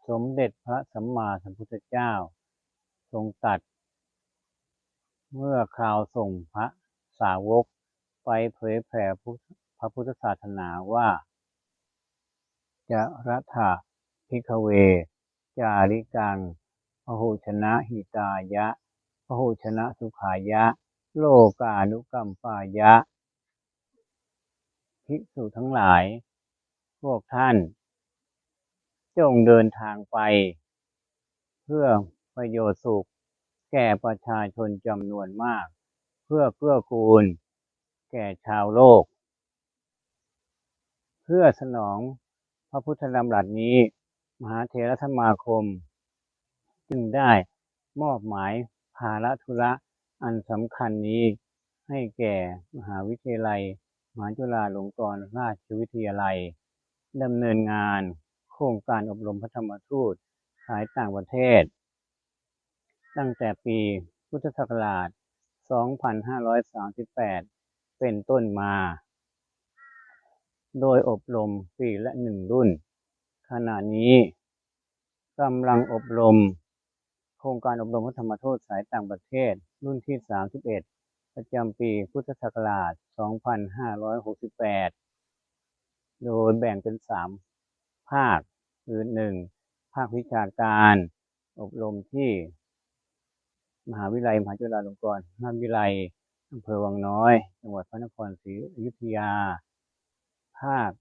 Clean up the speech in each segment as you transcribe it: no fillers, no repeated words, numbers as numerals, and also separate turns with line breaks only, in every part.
สมเด็จพระสัมมาสัมพุทธเจ้าทรงตรัสเมื่อคราวส่งพระสาวกไปเผยแผ่พระพุทธศาสนาว่าจะรัฐะภิกขเวจาริกังพหุชนะหิตายะพหุชนะสุขายะโลกานุกัมปายะภิกษุทั้งหลายพวกท่านจงเดินทางไปเพื่อประโยชน์สุขแก่ประชาชนจำนวนมากเพื่อเกื้อกูลแก่ชาวโลกเพื่อสนองพระพุทธดำรัสนี้มหาเถรสมาคมจึงได้มอบหมายภาระธุระอันสำคัญนี้ให้แก่มหาวิทยาลัยมหาจุฬาลงกรณราชวิทยาลัยดำเนินงานโครงการอบรมพระธรรมทูตสายต่างประเทศตั้งแต่ปีพุทธศักราช 2538 เป็นต้นมาโดยอบรมปีละ1 รุ่นขณะนี้กำลังอบรมโครงการอบรมพระธรรมทูตสายต่างประเทศรุ่นที่ 31 ประจำปีพุทธศักราช 2568 โดยแบ่งเป็น 3 ภาคคือ 1. ภาควิชาการอบรมที่มหาวิทยาลัยมหาจุฬาลงกรณราชวิทยาลัยอำเภอวังน้อยจังหวัดพระนครศรีอยุธยาภาค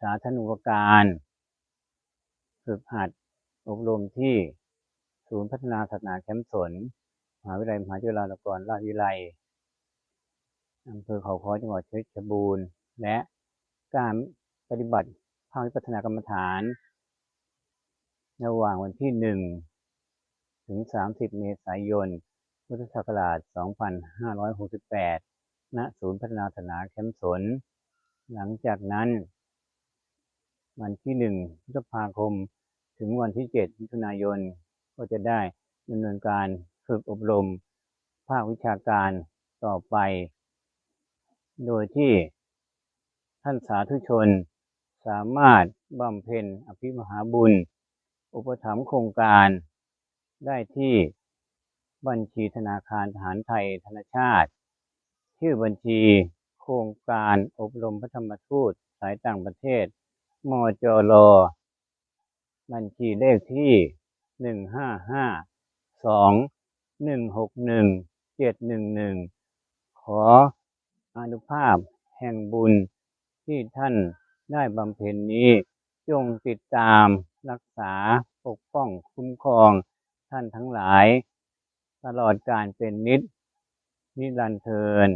สาธารณูปการฝึกหัดอบรมที่ศูนย์พัฒนาศาสนาแคมป์สนมหาวิทยาลัยมหาจุฬาลงกรณราชวิทยาลัยอำเภอเขาค้อจังหวัดเพชรบูรณ์และการปฏิบัติภาควิปัสสนากรรมฐานระหว่างวันที่ 1 ถึง 30 เมษายน พุทธศักราช 2568 ณ ศูนย์พัฒนาศาสนาแคมป์สนหลังจากนั้นวันที่ 1 พฤษภาคม ถึงวันที่ 7 มิถุนายน ก็จะได้ดำเนินการฝึกอบรมภาควิชาการต่อไปโดยที่ท่านสาธุชนสามารถบำเพ็ญอภิมหาบุญอุปถัมภ์โครงการได้ที่บัญชีธนาคารทหารไทยธนชาติชื่อบัญชีโครงการอบรมพระธรรมทูตสายต่างประเทศมจร.บัญชีเลขที่ 15521611711 ขออานุภาพแห่งบุญที่ท่านได้บำเพ็ญนี้จงติดตามรักษาปกป้องคุ้มครองท่านทั้งหลายตลอดกาลเป็นนิจนิรันดร์เทอญ